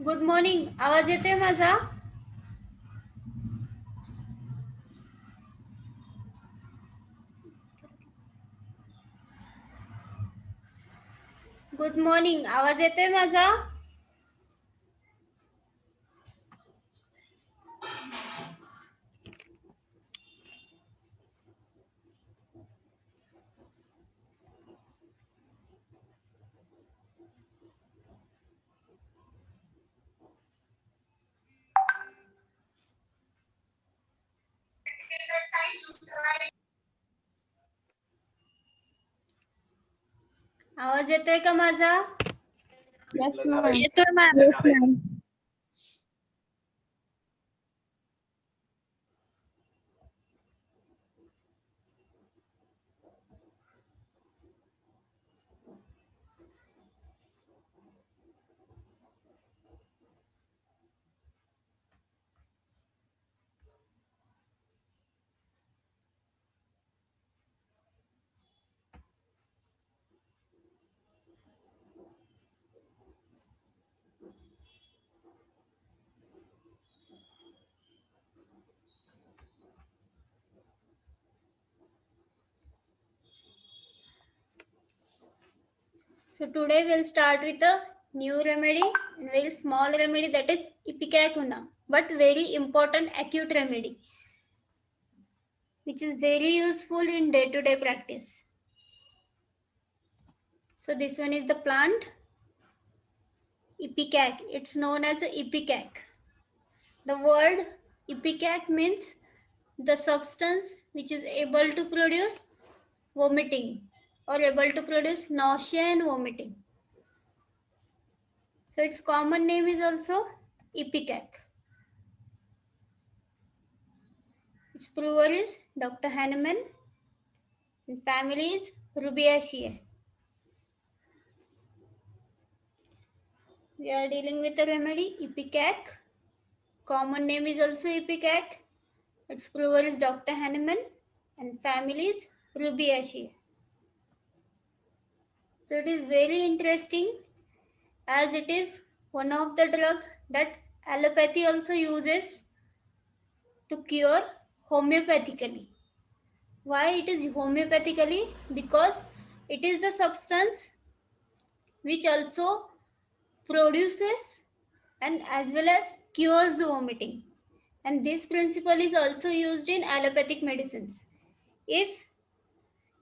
Good morning. आवाज येतोय माझा? Good morning. आवाज येतोय माझा? आवाज येतोय का माझा? Yes, ma'am. येतोय ma'am. Yes, ma'am. So today we'll start with a new remedy, and very small remedy, that is Ipecacuanha, but very important acute remedy, which is very useful in day-to-day practice. So this one is the plant Ipecac. It's known as a Ipecac. The word Ipecac means the substance which is able to produce vomiting or able to produce nausea and vomiting. So its common name is also Ipecac. Its brewer is Dr. Hahnemann and family is Rubiaceae. We are dealing with the remedy Ipecac. Common name is also Ipecac. Its brewer is Dr. Hahnemann and family is Rubiaceae. So it is very interesting as it is one of the drug that allopathy also uses to cure homeopathically. Why it is homeopathically? Because it is the substance which also produces and as well as cures the vomiting. And this principle is also used in allopathic medicines. If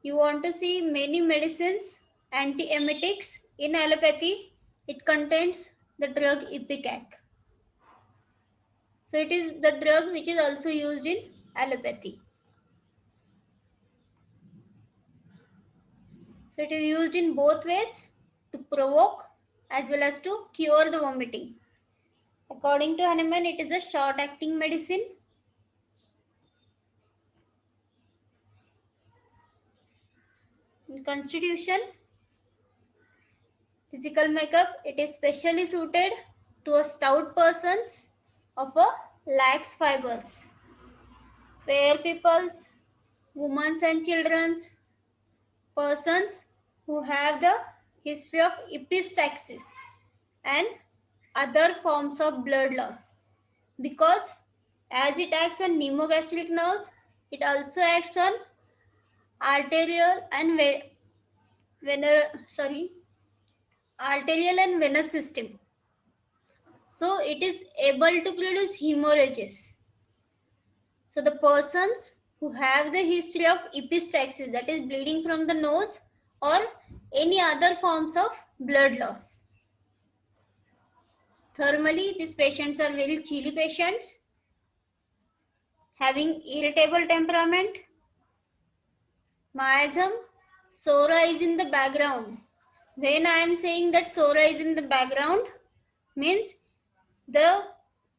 you want to see many medicines, antiemetics in allopathy, it contains the drug Ipecac. So it is the drug which is also used in allopathy. So it is used in both ways, to provoke as well as to cure the vomiting. According to Hahnemann, it is a short-acting medicine. In constitution, physical makeup, it is specially suited to a stout persons of a lax fibers, fair peoples, women and children's, persons who have the history of epistaxis and other forms of blood loss, because as it acts on pneumogastric nerves, it also acts on arterial and arterial and venous system. So it is able to produce hemorrhages. So the persons who have the history of epistaxis, that is bleeding from the nose or any other forms of blood loss. Thermally, these patients are very chilly patients, having irritable temperament. Miasm, sora is in the background. When I am saying that sora is in the background, means the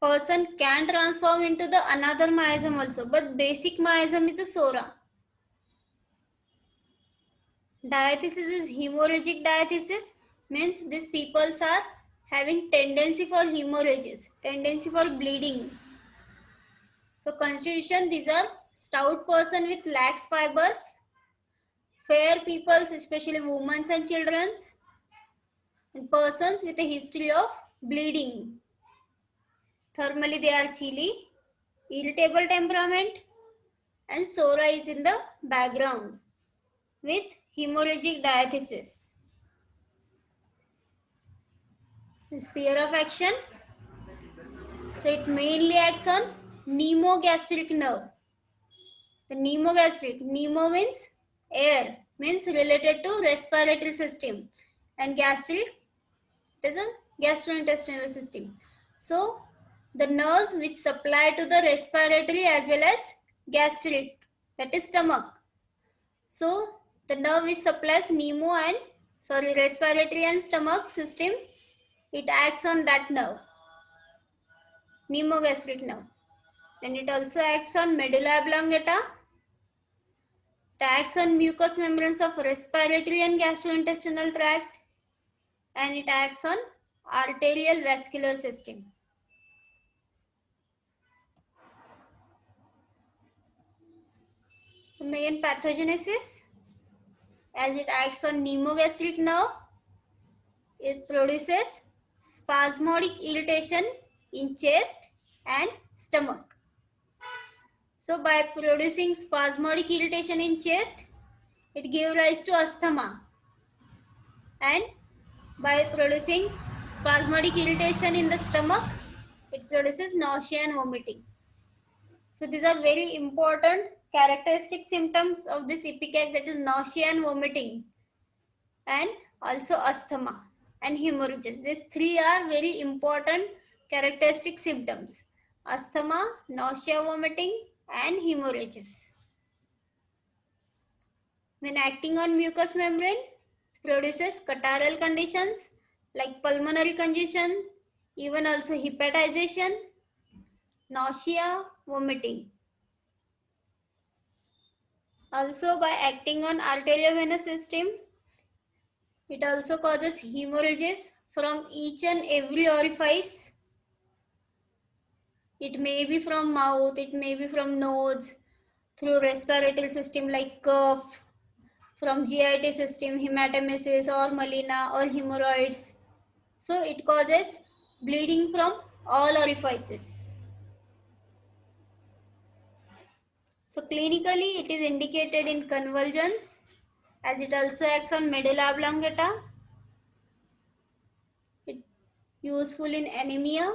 person can transform into the another miasm also, but basic miasm is a sora. Diathesis is hemorrhagic diathesis, means these people are having tendency for hemorrhages, tendency for bleeding. So constitution, these are stout person with lax fibers, fair peoples, especially women and children, and persons with a history of bleeding. Thermally, they are chilly, irritable temperament, and sora is in the background with hemorrhagic diathesis. The sphere of action, so it mainly acts on pneumogastric nerve. The pneumogastric, pneumo means air, means related to respiratory system, and gastric is a gastrointestinal system. So the nerves which supply to the respiratory as well as gastric, that is stomach. So the nerve which supplies respiratory and stomach system, it acts on that nerve, pneumogastric nerve. Then it also acts on medulla oblongata. It acts on mucous membranes of respiratory and gastrointestinal tract, and it acts on arterial vascular system. So main pathogenesis, as it acts on pneumogastric nerve, it produces spasmodic irritation in chest and stomach. So by producing spasmodic irritation in chest, it gives rise to asthma, and by producing spasmodic irritation in the stomach, it produces nausea and vomiting. So these are very important characteristic symptoms of this ipecac, that is nausea and vomiting, and also asthma and hemorrhages. These three are very important characteristic symptoms: asthma, nausea, vomiting, and hemorrhages. When acting on mucous membrane, produces catarrhal conditions like pulmonary congestion, even also hepatization, nausea, vomiting. Also by acting on arteriovenous system, it also causes hemorrhages from each and every orifice. It may be from mouth, it may be from nose, through respiratory system like cough, from GIT system, hematemesis or melena or hemorrhoids. So it causes bleeding from all orifices. So clinically it is indicated in convulsions, as it also acts on medulla oblongata. It useful in anemia,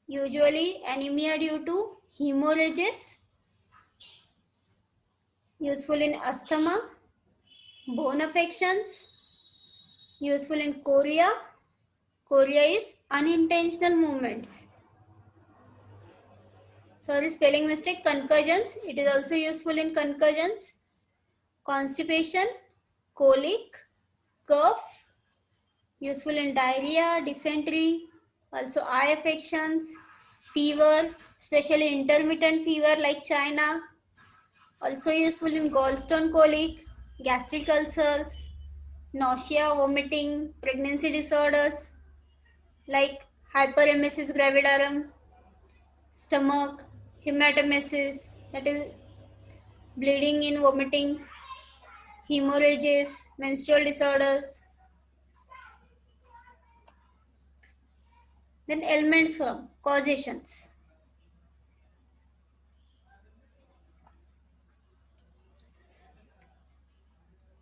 usually anemia due to hemorrhages, useful in asthma, bone affections, useful in chorea. Chorea is unintentional movements. Sorry, spelling mistake, concussions. It is also useful in concussions, constipation, colic, cough, useful in diarrhea, dysentery, also eye affections, fever, especially intermittent fever like China, also useful in gallstone colic, gastric ulcers, nausea, vomiting, pregnancy disorders like hyperemesis gravidarum, stomach, hematemesis, that is bleeding in vomiting, hemorrhages, menstrual disorders. Then ailments from causations.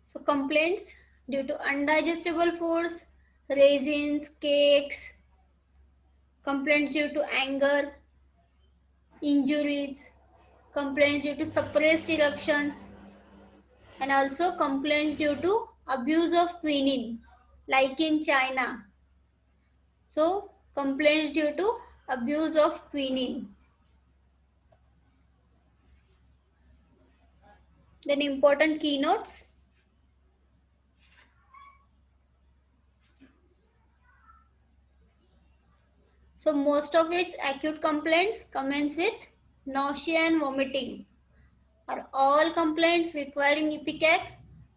So complaints due to undigestible foods, raisins, cakes, complaints due to anger, injuries, complaints due to suppressed eruptions, and also complaints due to abuse of quinine, like in China. So complaints due to abuse of quinine. Then important keynotes. So most of its acute complaints commence with nausea and vomiting. Or all complaints requiring ipecac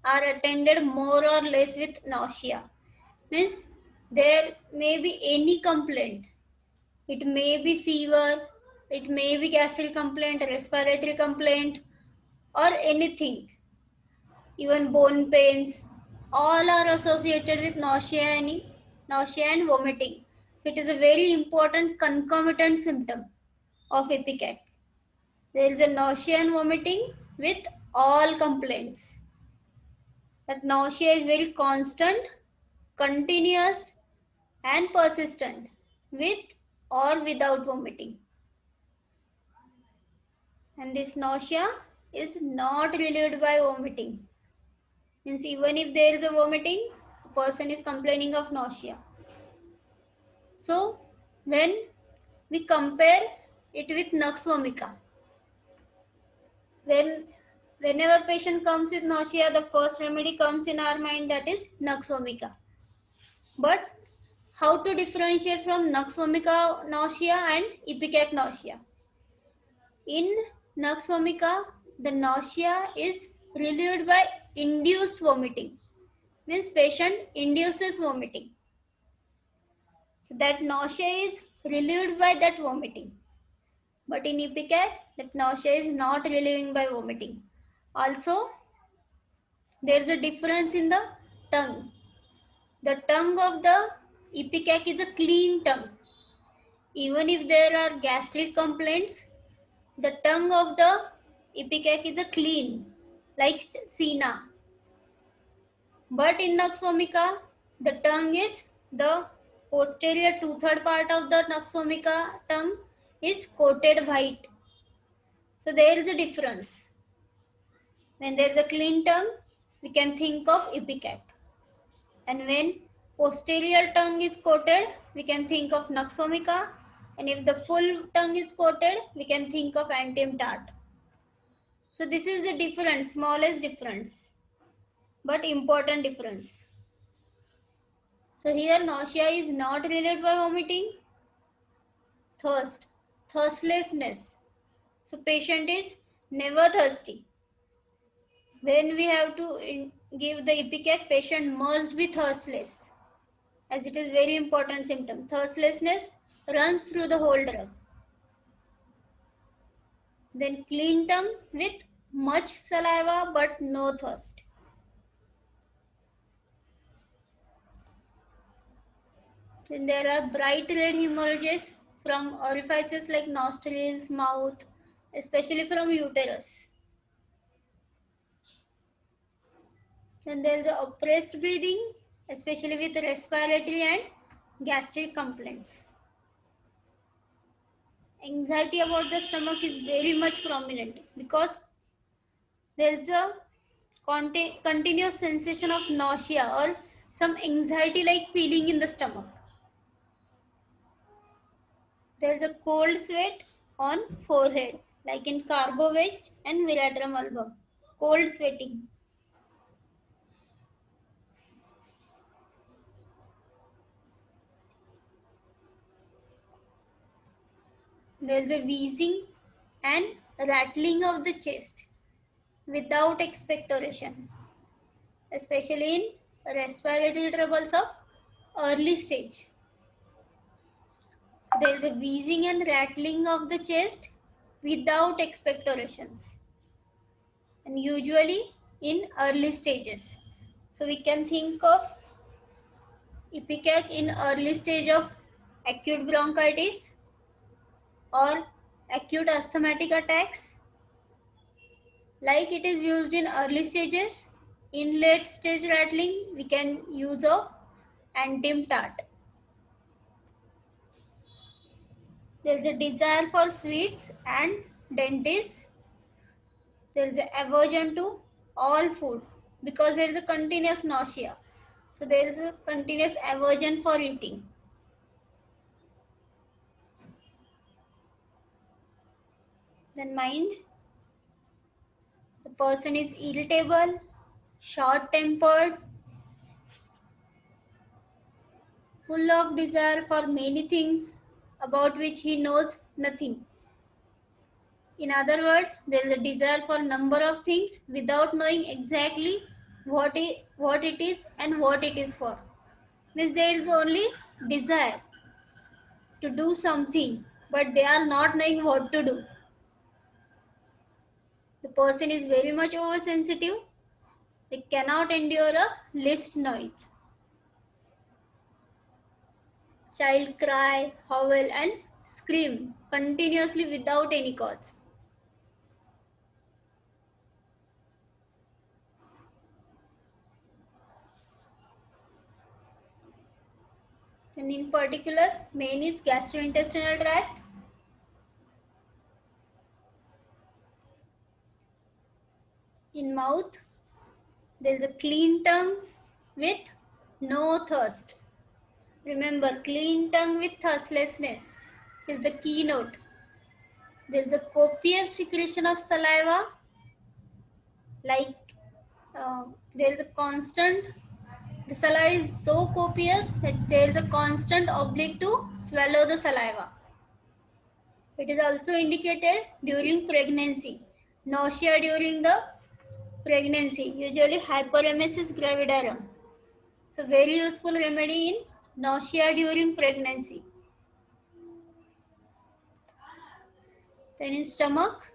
are attended more or less with nausea. Means there may be any complaint. It may be fever, it may be gastric complaint, respiratory complaint, or anything. even bone pains, all are associated with nausea and vomiting. So it is a very important concomitant symptom of ipecac. There is a nausea and vomiting with all complaints. That nausea is very constant, continuous, and persistent with or without vomiting. And this nausea is not relieved by vomiting. Means even if there is a vomiting, the person is complaining of nausea. So when we compare it with nux vomica, whenever patient comes with nausea, the first remedy comes in our mind, that is nux vomica. But how to differentiate from nux vomica nausea and ipecac nausea? In nux vomica, the nausea is relieved by induced vomiting. Means patient induces vomiting. So that nausea is relieved by that vomiting. But in ipecac, that nausea is not relieving by vomiting. Also, there is a difference in the tongue. The tongue of the ipecac is a clean tongue. Even if there are gastric complaints, the tongue of the ipecac is a clean, like Sina. But in nux vomica, the tongue is the posterior two-third part of the nux vomica tongue is coated white. So there is a difference. When there is a clean tongue, we can think of ipecac. And when posterior tongue is coated, we can think of nux vomica. And if the full tongue is coated, we can think of Antim tart. So this is the difference, smallest difference, but important difference. So here nausea is not relieved by vomiting. Thirst, thirstlessness. So patient is never thirsty. When we have to give the ipecac, patient must be thirstless, as it is very important symptom. Thirstlessness runs through the whole drug. Then clean tongue with much saliva but no thirst. Then there are bright red hemorrhages from orifices like nostrils, mouth, especially from uterus. Then there is a oppressed breathing, especially with respiratory and gastric complaints. Anxiety about the stomach is very much prominent because there is a continuous sensation of nausea or some anxiety like feeling in the stomach. There is a cold sweat on forehead like in Carbovec and Viratrum album. Cold sweating. There is a wheezing and rattling of the chest without expectoration, especially in respiratory troubles of early stage. So there is a wheezing and rattling of the chest without expectorations, and usually in early stages. So we can think of ipecac in early stage of acute bronchitis or acute asthmatic attacks. Like it is used in early stages, in late stage rattling, we can use of Antim tart. There is a desire for sweets and dentists. There is an aversion to all food because there is a continuous nausea. So there is a continuous aversion for eating. Then mind, the person is irritable, short-tempered, full of desire for many things about which he knows nothing. In other words, there is a desire for number of things without knowing exactly what it is and what it is for. Means there is only desire to do something, but they are not knowing what to do. The person is very much oversensitive. They cannot endure a least noise. Child cry, howl and scream continuously without any cause. And in particular, main is gastrointestinal tract. In mouth, there is a clean tongue with no thirst. Remember, clean tongue with thirstlessness is the keynote. There is a copious secretion of saliva, like there is a constant, the saliva is so copious that there is a constant oblique to swallow the saliva. It is also indicated during pregnancy. Nausea during the pregnancy, usually hyperemesis gravidarum. So very useful remedy in nausea during pregnancy. Then in stomach,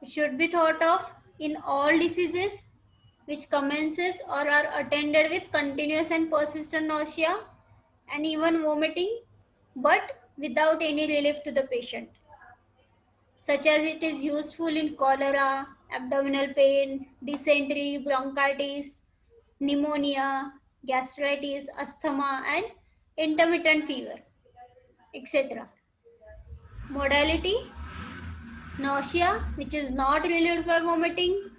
it should be thought of in all diseases which commences or are attended with continuous and persistent nausea and even vomiting, but without any relief to the patient. Such as it is useful in cholera, abdominal pain, dysentery, bronchitis, pneumonia, gastritis, asthma, and intermittent fever, etc. Modality: nausea, which is not relieved by vomiting.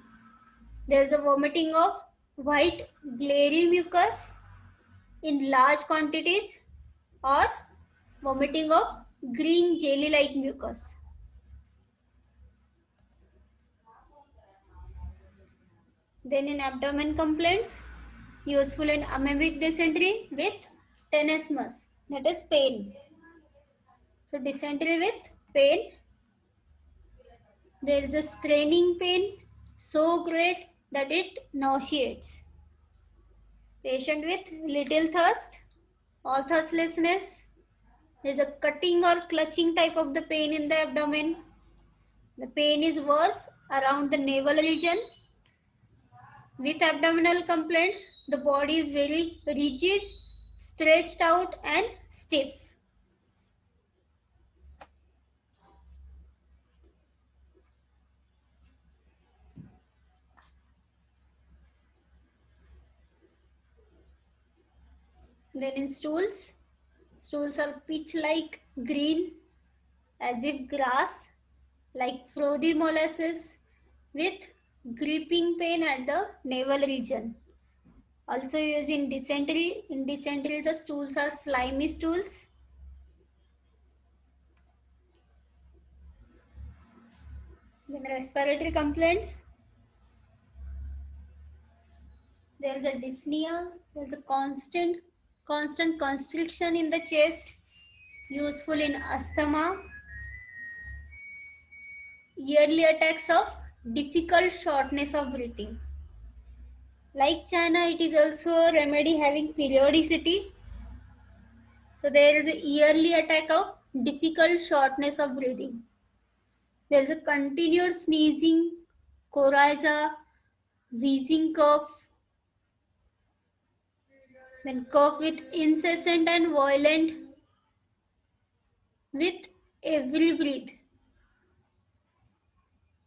There is a vomiting of white glary mucus in large quantities, or vomiting of green jelly-like mucus. Then in abdomen complaints, useful in amoebic dysentery with tenesmus, that is pain. So dysentery with pain, there is a straining pain so great that it nauseates. Patient with little thirst or thirstlessness, there is a cutting or clutching type of the pain in the abdomen. The pain is worse around the navel region. With abdominal complaints, the body is very rigid, stretched out and stiff. Then in stools, stools are pitch-like green as if grass, like frothy molasses, with gripping pain at the navel region. Also used in dysentery. In dysentery, the stools are slimy stools. Then respiratory complaints. There is a dyspnea. There is a constant constriction in the chest, useful in asthma. Yearly attacks of difficult shortness of breathing. Like China, it is also a remedy having periodicity. So there is a yearly attack of difficult shortness of breathing. There is a continued sneezing, coryza, wheezing cough, then cough with incessant and violent with every breath.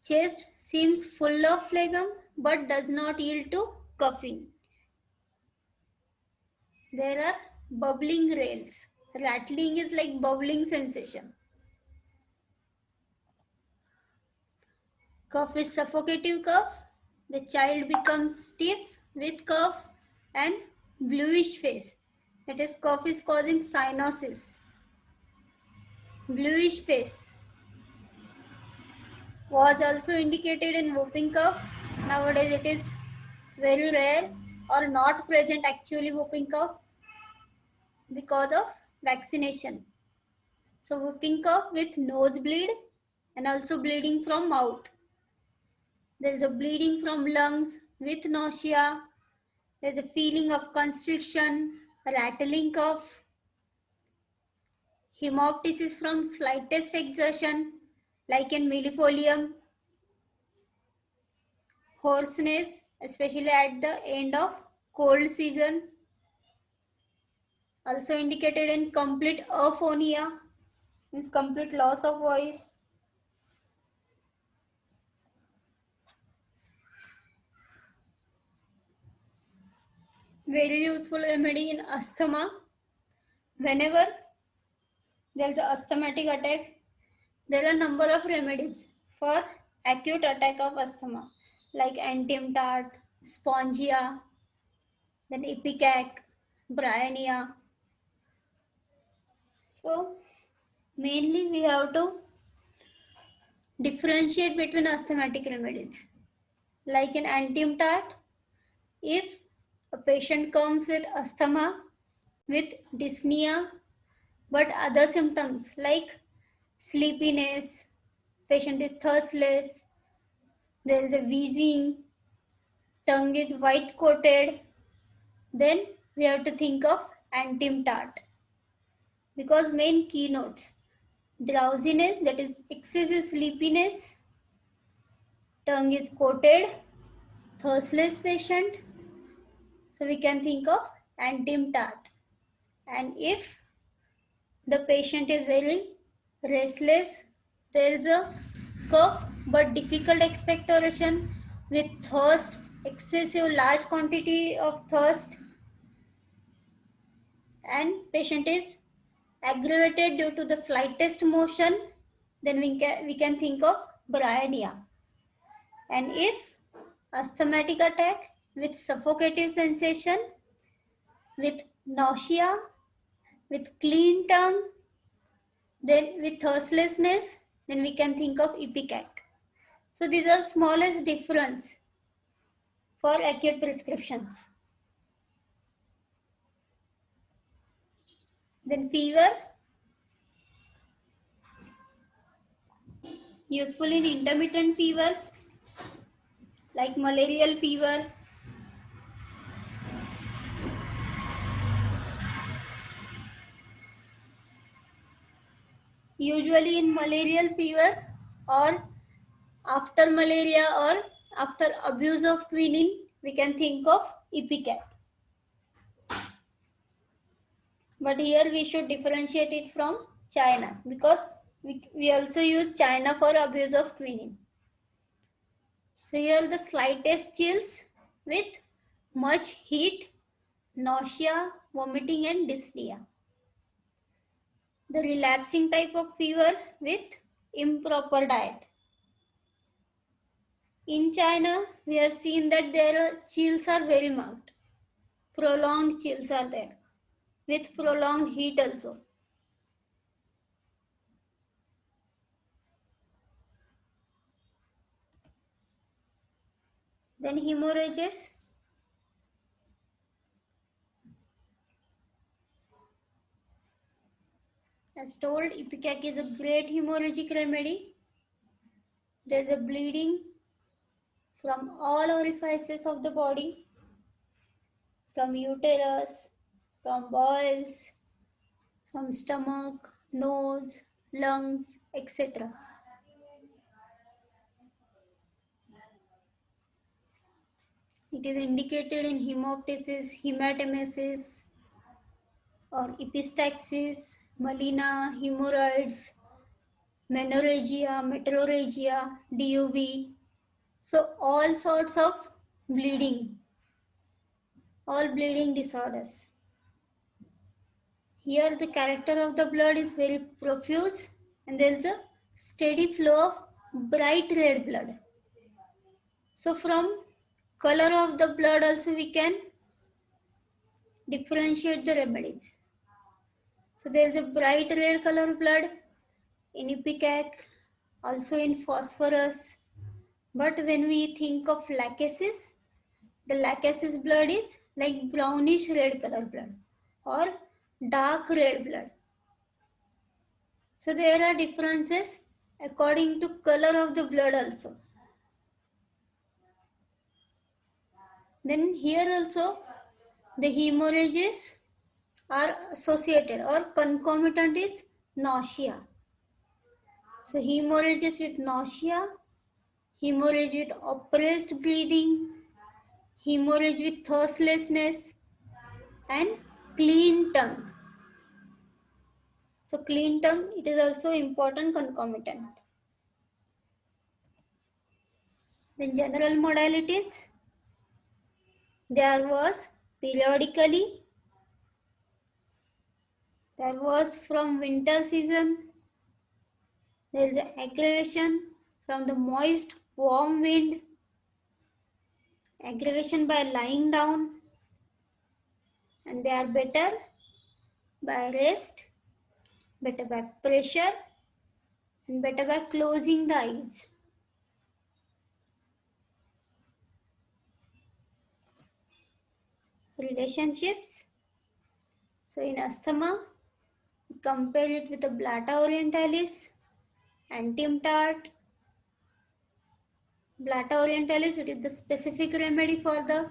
Chest seems full of phlegm but does not yield to coughing. There are bubbling rails. Rattling is like bubbling sensation. Cough is suffocative cough. The child becomes stiff with cough and bluish face. That is, cough is causing cyanosis. Bluish face was also indicated in whooping cough. Nowadays it is very rare or not present actually whooping cough because of vaccination. So whooping cough with nosebleed and also bleeding from mouth. There is a bleeding from lungs with nausea. There is a feeling of constriction, rattling cough, hemoptysis from slightest exertion like in millefolium, hoarseness, especially at the end of cold season. Also indicated in complete aphonia, means complete loss of voice. Very useful remedy in asthma. Whenever there is an asthmatic attack, there are a number of remedies for acute attack of asthma, like Antim-Tart, Spongia, then Ipecac, Bryonia. So mainly we have to differentiate between asthmatic remedies. Like in Antim-Tart, if a patient comes with asthma with dyspnea but other symptoms like sleepiness, patient is thirstless, there is a wheezing, tongue is white coated, then we have to think of Antim-Tart, because main keynotes: drowsiness, that is excessive sleepiness, tongue is coated, thirstless patient, so we can think of Antim-Tart. And if the patient is very restless, there is a cough but difficult expectoration with thirst, excessive large quantity of thirst, and patient is aggravated due to the slightest motion, then we can think of bryonia. And if asthmatic attack with suffocative sensation, with nausea, with clean tongue, then with thirstlessness, then we can think of Ipecac. So these are smallest difference for acute prescriptions. Then fever, useful in intermittent fevers like malarial fever. Usually in malarial fever or after malaria or after abuse of quinine, we can think of Ipecac. But here we should differentiate it from China, because we also use China for abuse of quinine. So here the slightest chills with much heat, nausea, vomiting and dyspnea. The relapsing type of fever with improper diet. In China, we have seen that their chills are very marked. Prolonged chills are there, with prolonged heat also. Then hemorrhages. As told, Ipecac is a great hemorrhagic remedy. There is a bleeding from all orifices of the body, from uterus, from bowels, from stomach, nose, lungs, etc. It is indicated in hemoptysis, hematemesis, or epistaxis, melena, hemorrhoids, menorrhagia, metrorrhagia, DUB. So all sorts of bleeding, all bleeding disorders. Here the character of the blood is very profuse and there is a steady flow of bright red blood. So from color of the blood also we can differentiate the remedies. So there is a bright red color blood in Ipecac, also in phosphorus. But when we think of lachesis, the lachesis blood is like brownish red color blood or dark red blood. So there are differences according to color of the blood also. Then here also the hemorrhages are associated or concomitant is nausea. So hemorrhages with nausea, hemorrhage with oppressed breathing, hemorrhage with thirstlessness, and clean tongue. So clean tongue, it is also important concomitant. Then general modalities, there was periodically, there was from winter season, there is an aggravation from the moist warm wind, aggravation by lying down, and they are better by rest, better by pressure, and better by closing the eyes. Relationships. So in asthma, compare it with the Blata orientalis, Antimtart. Blata orientalis, it is the specific remedy for the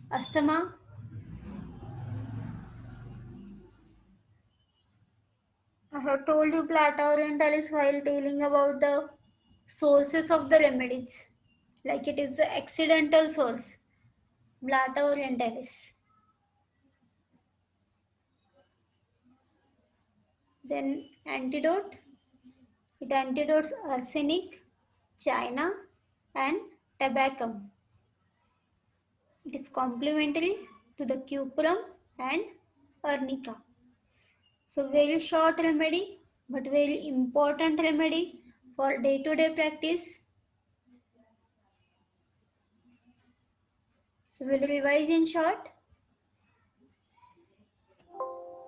asthma. I have told you Blata orientalis while telling about the sources of the remedies. Like it is the accidental source, Blata orientalis. Then antidote. It antidotes arsenic, China, and tobacco. It is complementary to the cuprum and arnica. So very short remedy, but very important remedy for day-to-day practice. So we'll revise in short.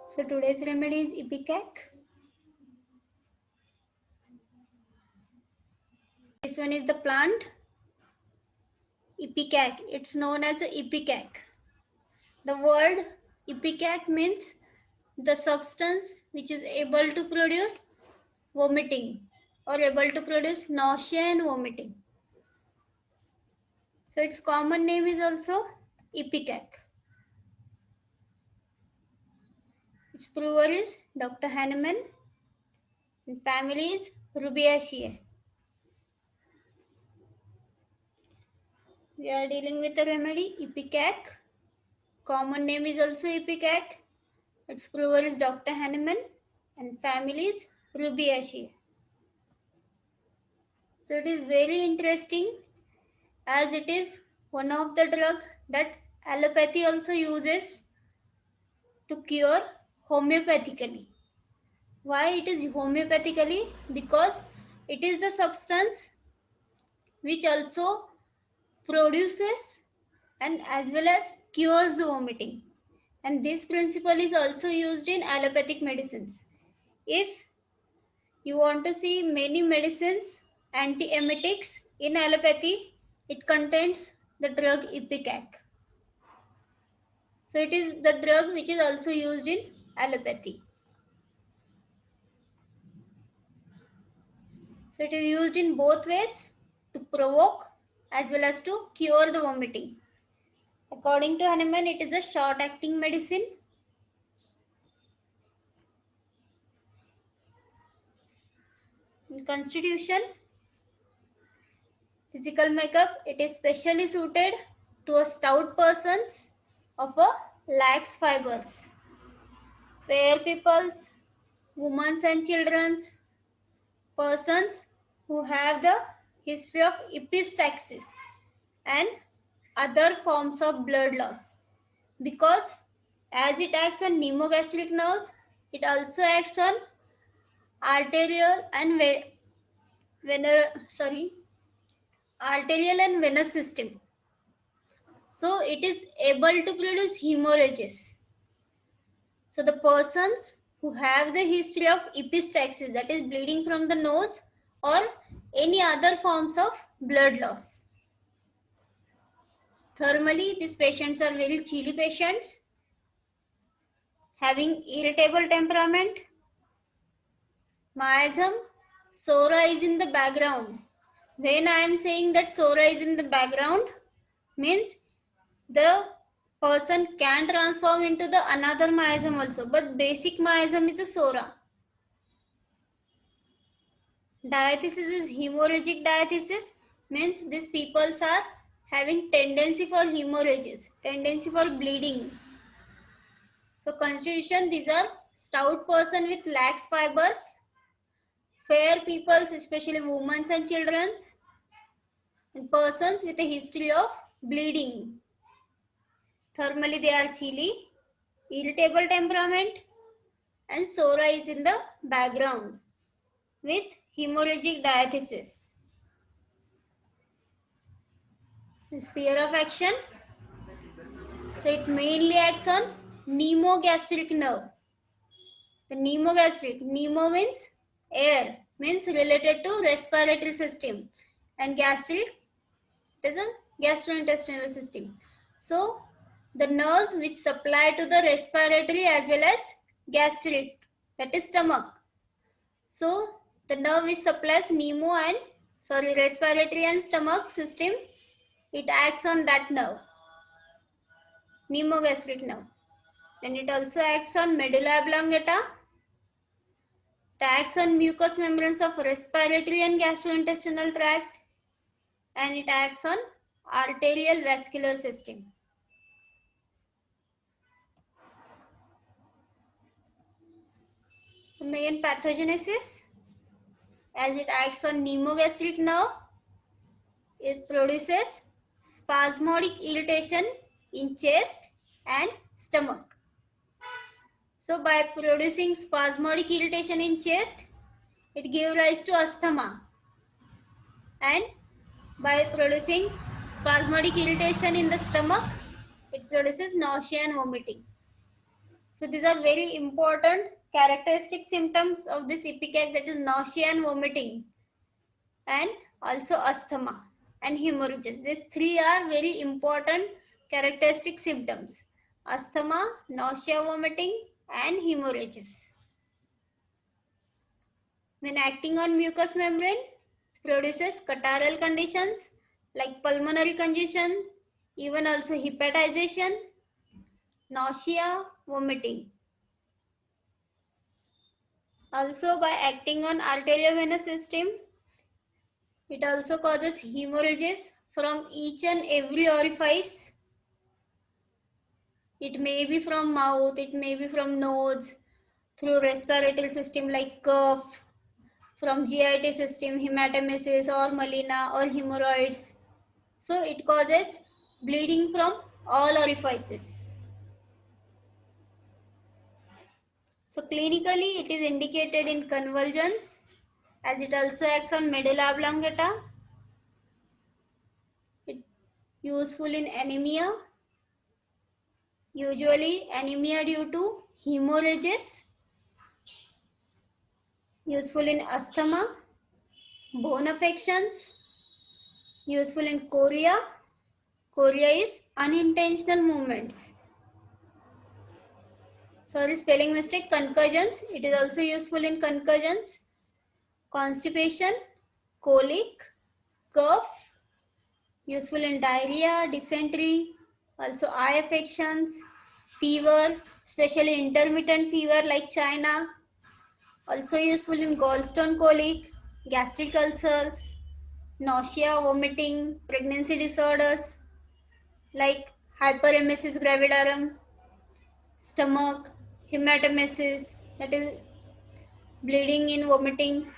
So today's remedy is Ipecac. This one is the plant, Ipecac. It's known as Ipecac. The word Ipecac means the substance which is able to produce vomiting or able to produce nausea and vomiting. So its common name is also Ipecac. Its brewer is Dr. Hahnemann and family is Rubiaceae. We are dealing with the remedy Ipecac. Common name is also Ipecac. Its brewer is Dr. Hahnemann and family is Rubiaceae. So it is very interesting as it is one of the drug that allopathy also uses to cure homeopathically. Why it is homeopathically? Because it is the substance which also produces and as well as cures the vomiting. And this principle is also used in allopathic medicines. If you want to see many medicines, antiemetics in allopathy, it contains the drug Ipecac. So it is the drug which is also used in allopathy. So it is used in both ways, to provoke as well as to cure the vomiting. According to Hahnemann, it is a short-acting medicine. In constitution, physical makeup, it is specially suited to a stout persons of a lax fibers. Fair peoples, women and children's, persons who have the history of epistaxis and other forms of blood loss, because as it acts on pneumogastric nerves, it also acts on arterial and arterial and venous system. So it is able to produce hemorrhages. So the persons who have the history of epistaxis, that is bleeding from the nose or any other forms of blood loss. Thermally, these patients are very chilly patients, having irritable temperament. Miasm, psora is in the background. When I am saying that psora is in the background, means the person can transform into the another miasm also, but basic miasm is a psora. Diathesis is hemorrhagic diathesis, means these peoples are having tendency for hemorrhages, tendency for bleeding. So constitution, these are stout person with lax fibers, fair peoples, especially women and children, and persons with a history of bleeding. Thermally they are chilly, irritable temperament, and sora is in the background with hemorrhagic diathesis. The sphere of action, so it mainly acts on pneumogastric nerve. The pneumogastric, pneumo means air, means related to respiratory system, and gastric is a gastrointestinal system. So the nerves which supply to the respiratory as well as gastric, that is stomach. So the nerve which supplies respiratory and stomach system, it acts on that nerve, pneumogastric nerve. Then it also acts on medulla oblongata. It acts on mucous membranes of respiratory and gastrointestinal tract, and it acts on arterial vascular system. So main pathogenesis, as it acts on pneumogastric nerve, it produces spasmodic irritation in chest and stomach. So by producing spasmodic irritation in chest, it gives rise to asthma, and by producing spasmodic irritation in the stomach, it produces nausea and vomiting. So these are very important characteristic symptoms of this ipecac, that is nausea and vomiting, and also asthma and hemorrhages. These three are very important characteristic symptoms: asthma, nausea, vomiting, and hemorrhages. When acting on mucous membrane, produces catarrhal conditions like pulmonary congestion, even also hepatization, nausea, vomiting. Also by acting on arteriovenous system, it also causes hemorrhages from each and every orifice. It may be from mouth, it may be from nose, through respiratory system like cough, from GIT system, hematemesis or melena or hemorrhoids. So it causes bleeding from all orifices. So clinically it is indicated in convulsions, as it also acts on medulla oblongata. It useful in anemia, usually anemia due to hemorrhages. Useful in asthma, bone affections. Useful in chorea. Chorea is unintentional movements. Sorry, spelling mistake. Concussions. It is also useful in concussions. Constipation, colic, cough. Useful in diarrhea, dysentery. Also eye affections, fever, especially intermittent fever like China. Also useful in gallstone colic, gastric ulcers, nausea, vomiting, pregnancy disorders like hyperemesis gravidarum, stomach, hematemesis, that is bleeding in vomiting,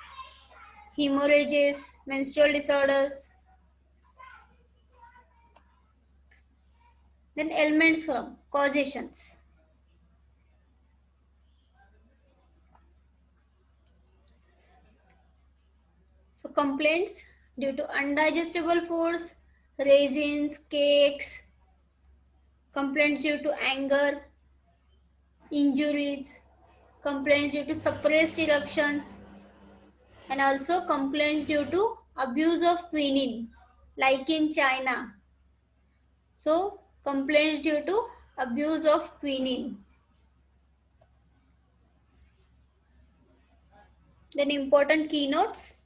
hemorrhages, menstrual disorders. Then ailments from causations. So complaints due to undigestible foods, raisins, cakes, complaints due to anger, injuries, complaints due to suppressed eruptions, and also complaints due to abuse of quinine, like in China. So complaints due to abuse of quinine. Then important keynotes.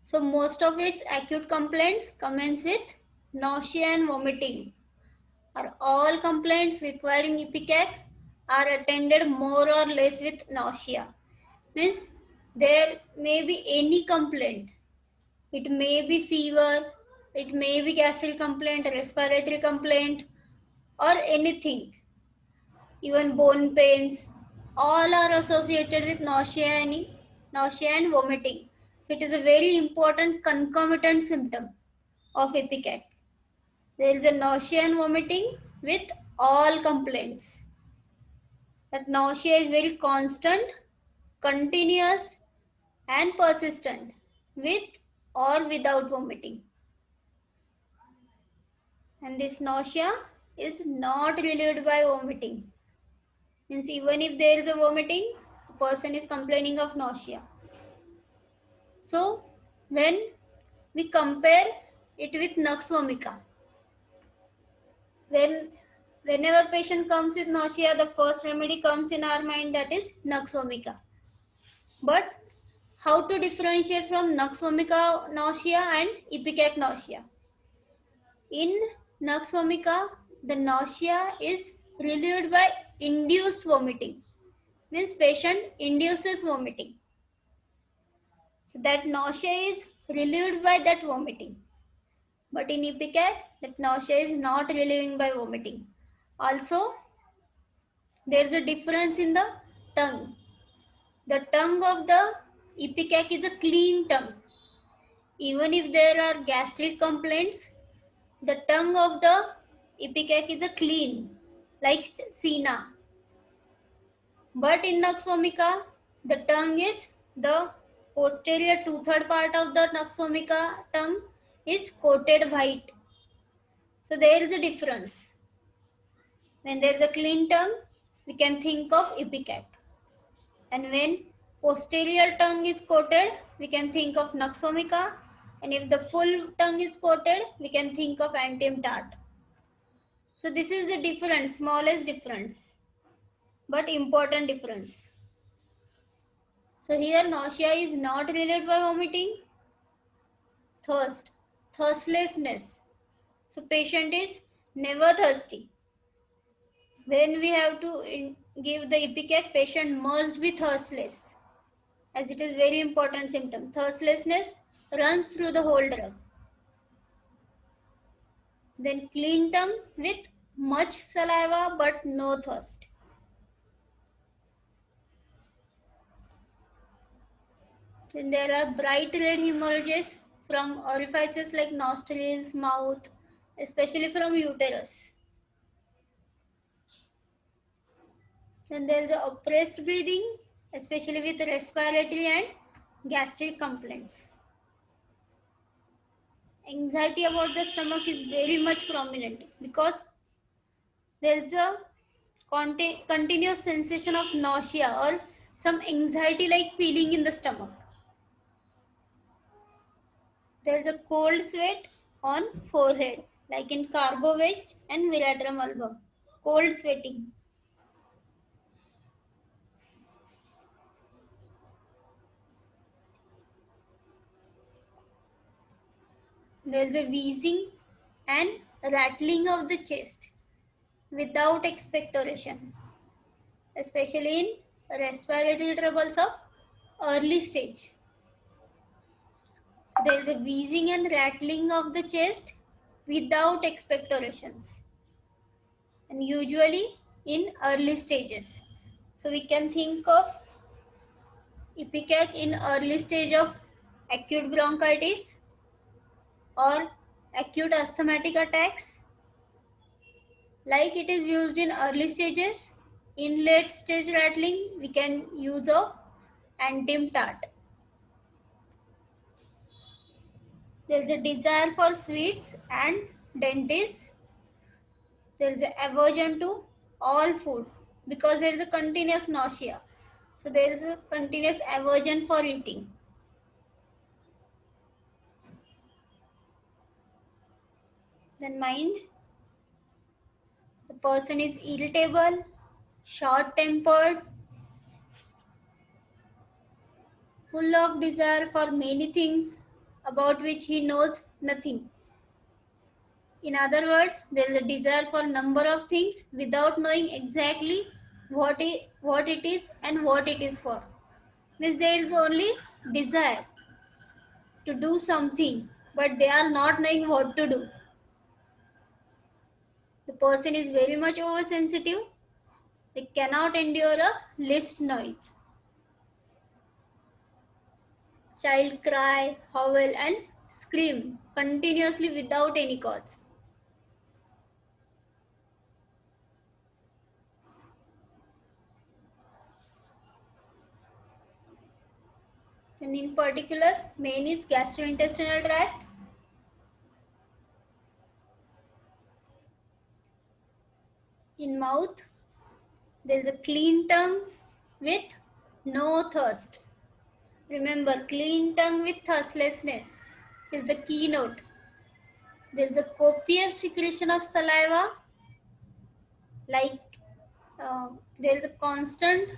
So most of its acute complaints commence with nausea and vomiting. Are all complaints requiring ipecac? are attended more or less with nausea. Means there may be any complaint. It may be fever, it may be gastric complaint, respiratory complaint, or anything. Even bone pains, all are associated with nausea and vomiting. So it is a very important concomitant symptom of ipecac. There is a nausea and vomiting with all complaints. That nausea is very constant, continuous, and persistent with or without vomiting. And this nausea is not relieved by vomiting. Means even if there is a vomiting, the person is complaining of nausea. So when we compare it with nux vomica, whenever patient comes with nausea, the first remedy comes in our mind, that is nux vomica. But how to differentiate from nux vomica nausea and ipecac nausea? In nux vomica, the nausea is relieved by induced vomiting. Means patient induces vomiting. So that nausea is relieved by that vomiting. But in ipecac, that nausea is not relieving by vomiting. Also, there is a difference in the tongue. The tongue of the ipecac is a clean tongue. Even if there are gastric complaints, the tongue of the ipecac is a clean, like Sina. But in nux vomica, the tongue is the posterior two-third part of the nux vomica tongue is coated white. So there is a difference. When there is a clean tongue, we can think of ipecac. And when posterior tongue is coated, we can think of nux vomica. And if the full tongue is coated, we can think of Antium tart. So this is the difference, smallest difference, but important difference. So here nausea is not related by vomiting. Thirst, thirstlessness. So patient is never thirsty. When we have to give the ipecac, patient must be thirstless, as it is very important symptom. Thirstlessness runs through the whole drug. Then clean tongue with much saliva but no thirst. Then there are bright red hemorrhages from orifices like nostrils, mouth, especially from uterus. Then there is a oppressed breathing, especially with respiratory and gastric complaints. Anxiety about the stomach is very much prominent because there is a continuous sensation of nausea or some anxiety like feeling in the stomach. There is a cold sweat on forehead like in Carbovec and Veratrum album. Cold sweating. There is a wheezing and rattling of the chest without expectoration, especially in respiratory troubles of early stage. So there is a wheezing and rattling of the chest without expectorations, and usually in early stages. So we can think of ipecac in early stage of acute bronchitis or acute asthmatic attacks. Like it is used in early stages, in late stage rattling, we can use of Antium tart. There is a desire for sweets and dainties. There is an aversion to all food because there is a continuous nausea. So there is a continuous aversion for eating. Then mind, the person is irritable, short-tempered, full of desire for many things about which he knows nothing. In other words, there is a desire for a number of things without knowing exactly what it is and what it is for. Means there is only desire to do something, but they are not knowing what to do. The person is very much oversensitive. They cannot endure a least noise. Child cry, howl, and scream continuously without any cause. And in particular, main is gastrointestinal tract. In mouth, there is a clean tongue with no thirst. Remember, clean tongue with thirstlessness is the keynote. There is a copious secretion of saliva, like there is a constant,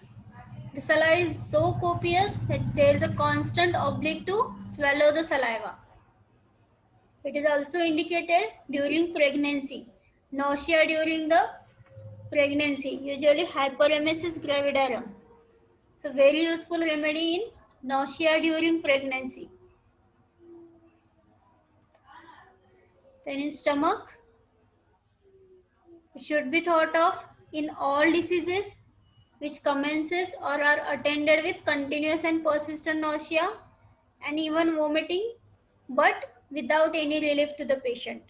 the saliva is so copious that there is a constant oblique to swallow the saliva. It is also indicated during pregnancy. Nausea during the pregnancy, usually hyperemesis gravidarum. So very useful remedy in nausea during pregnancy. Then in stomach, it should be thought of in all diseases which commences or are attended with continuous and persistent nausea and even vomiting, but without any relief to the patient.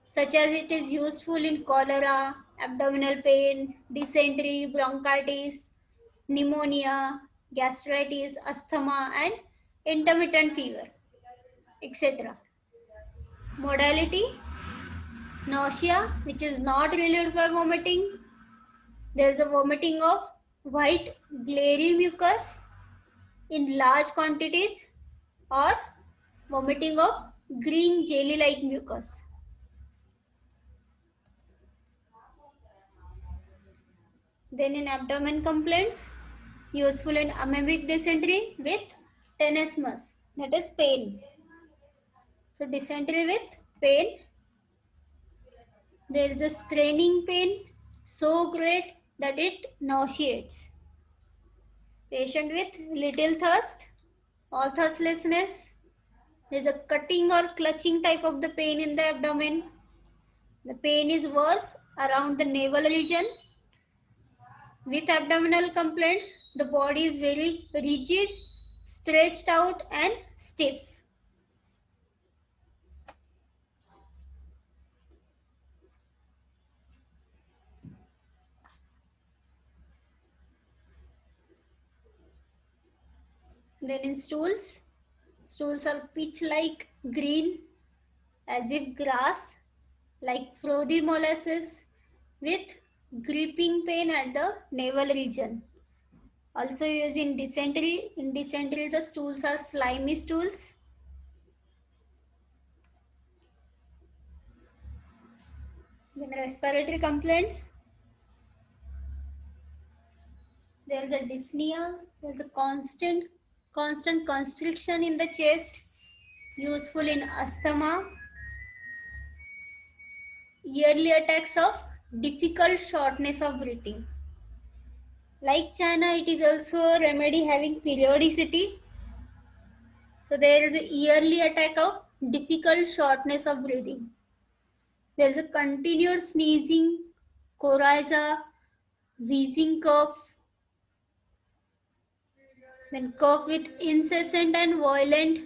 Such as it is useful in cholera, abdominal pain, dysentery, bronchitis, pneumonia, gastritis, asthma, and intermittent fever, etc. Modality: nausea, which is not relieved by vomiting. There is a vomiting of white glary mucus in large quantities, or vomiting of green jelly-like mucus. Then in abdomen complaints, useful in amoebic dysentery with tenesmus, that is pain. So dysentery with pain, there is a straining pain so great that it nauseates. Patient with little thirst or thirstlessness, there is a cutting or clutching type of the pain in the abdomen. The pain is worse around the navel region. With abdominal complaints, the body is very rigid, stretched out, and stiff. Then in stools, stools are pitch-like green, as if grass, like frothy molasses, with gripping pain at the navel region. Also used in dysentery. In dysentery, the stools are slimy stools. Then respiratory complaints. There is a dyspnea. There is a constant constriction in the chest, useful in asthma. Yearly attacks of difficult shortness of breathing. Like China, it is also a remedy having periodicity. So there is a yearly attack of difficult shortness of breathing. There is a continued sneezing, coryza, wheezing cough, then cough with incessant and violent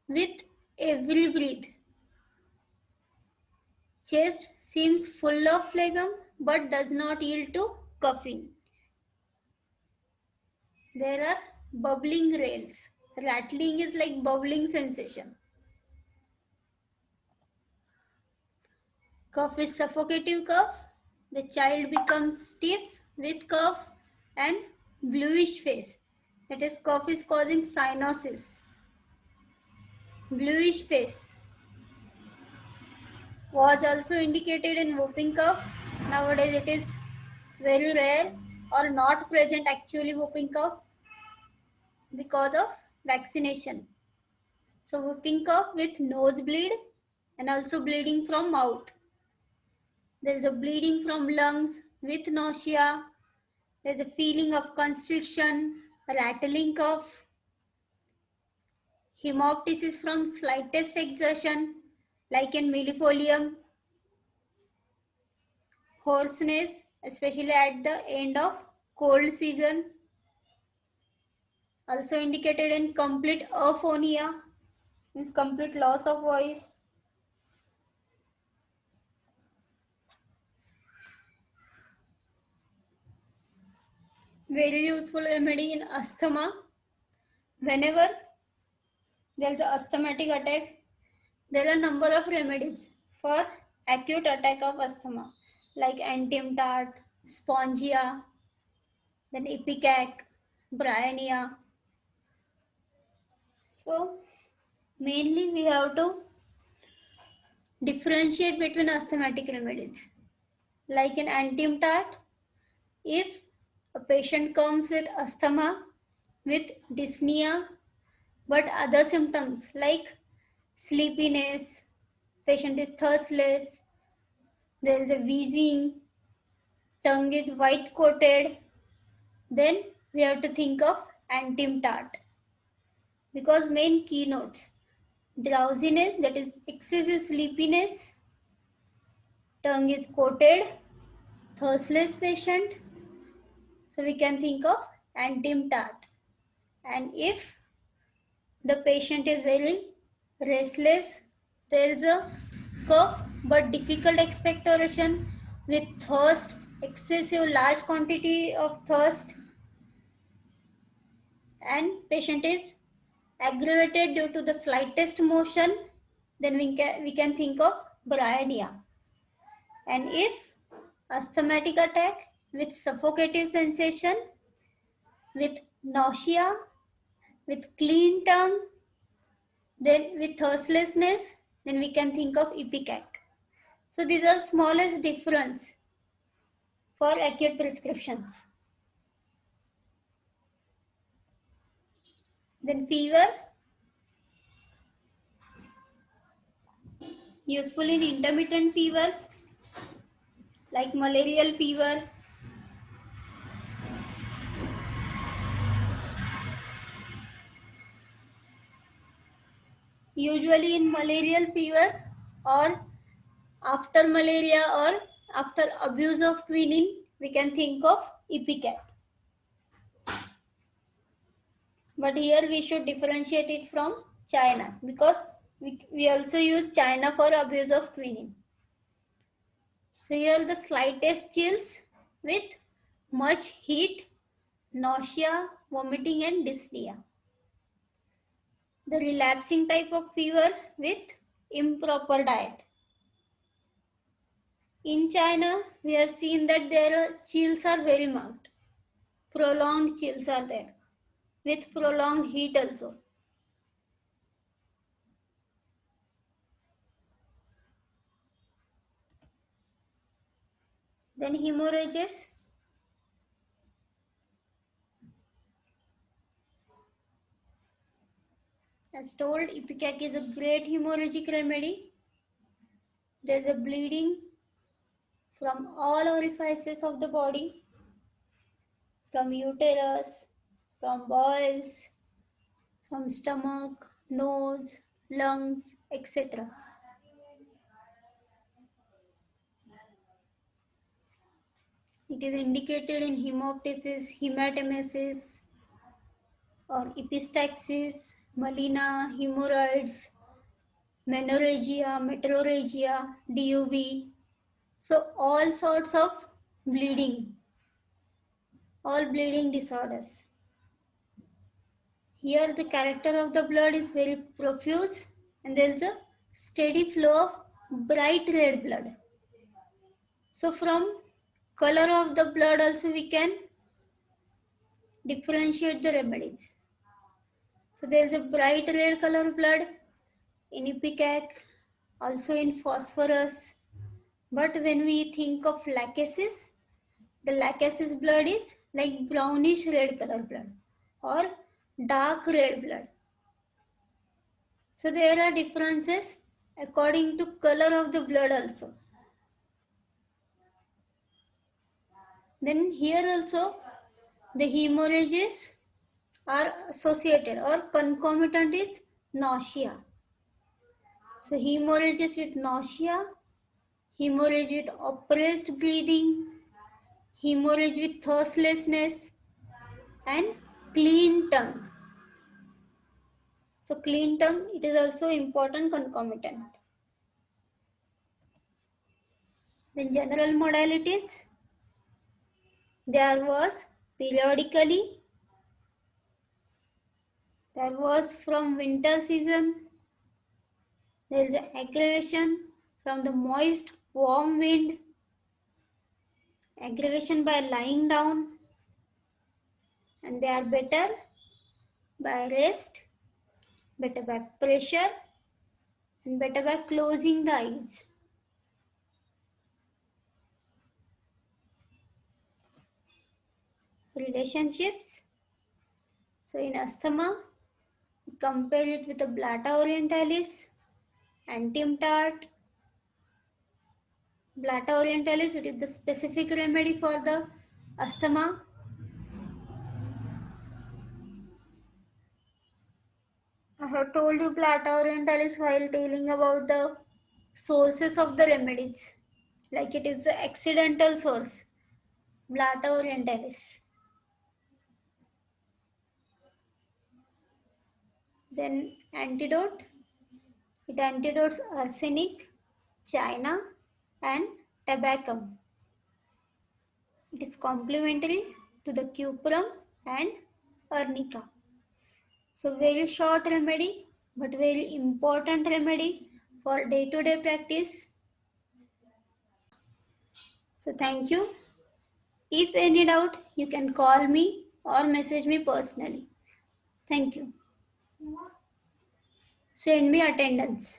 with every breath. Chest seems full of phlegm but does not yield to coughing. There are bubbling rails. Rattling is like bubbling sensation. Cough is suffocative cough. The child becomes stiff with cough and bluish face. That is, cough is causing cyanosis. Bluish face was also indicated in whooping cough. Nowadays it is very rare or not present actually whooping cough because of vaccination. So whooping cough with nosebleed and also bleeding from mouth. There is a bleeding from lungs, with nausea. There's a feeling of constriction, rattling cough, hemoptysis from slightest exertion, like in millefolium, hoarseness, especially at the end of cold season, also indicated in complete aphonia, means complete loss of voice. Very useful remedy in asthma. Whenever there is an asthmatic attack, there are a number of remedies for acute attack of asthma, like antimtat, spongia, then ipecac, bryonia. So mainly we have to differentiate between asthmatic remedies. Like in antimtat, if a patient comes with asthma with dyspnea but other symptoms like sleepiness, patient is thirstless, there is a wheezing, tongue is white coated, then we have to think of antimtat, because main keynotes: drowsiness, that is excessive sleepiness, tongue is coated, thirstless patient, so we can think of antimtat. And if the patient is very restless, there is a cough but difficult expectoration with thirst, excessive large quantity of thirst, and patient is aggravated due to the slightest motion, then we can think of bryonia. And if asthmatic attack with suffocative sensation, with nausea, with clean tongue, then with thirstlessness, then we can think of ipecac. So these are smallest difference for acute prescriptions. Then fever, useful in intermittent fevers like malarial fever. Usually in malarial fever, or after malaria, or after abuse of quinine, we can think of ipecac. But here we should differentiate it from China, because we also use China for abuse of quinine. So here the slightest chills with much heat, nausea, vomiting and dyspnea. The relapsing type of fever with improper diet. In China, we have seen that their chills are very marked. Prolonged chills are there, with prolonged heat also. Then hemorrhages. As told, ipecac is a great hemorrhagic remedy. There is a bleeding from all orifices of the body, from uterus, from bowels, from stomach, nose, lungs, etc. It is indicated in hemoptysis, hematemesis, or epistaxis, melena, hemorrhoids, menorrhagia, metrorrhagia, DUB. So all sorts of bleeding, all bleeding disorders. Here the character of the blood is very profuse, and there is a steady flow of bright red blood. So from color of the blood also we can differentiate the remedies. So there is a bright red color blood in ipecac, also in phosphorus. But when we think of lachesis, the lachesis blood is like brownish red color blood or dark red blood. So there are differences according to color of the blood also. Then here also the hemorrhages are associated or concomitant is nausea. So hemorrhages with nausea, hemorrhage with oppressed breathing, hemorrhage with thirstlessness, and clean tongue. So clean tongue, it is also important concomitant. Then general modalities, there was periodically, there was from winter season, there is an aggravation from the moist warm wind, aggravation by lying down, and they are better by rest, better by pressure, and better by closing the eyes. Relationships. So in asthma, compare it with the Blata orientalis, Antimtart. Blata orientalis, it is the specific remedy for the asthma. I have told you Blata orientalis while telling about the sources of the remedies. Like it is the accidental source, Blata orientalis. Then antidote. It antidotes arsenic, China, and tobacco. It is complementary to the cuprum and arnica. So very short remedy, but very important remedy for day-to-day practice. So thank you. If any doubt, you can call me or message me personally. Thank you. Send me attendance.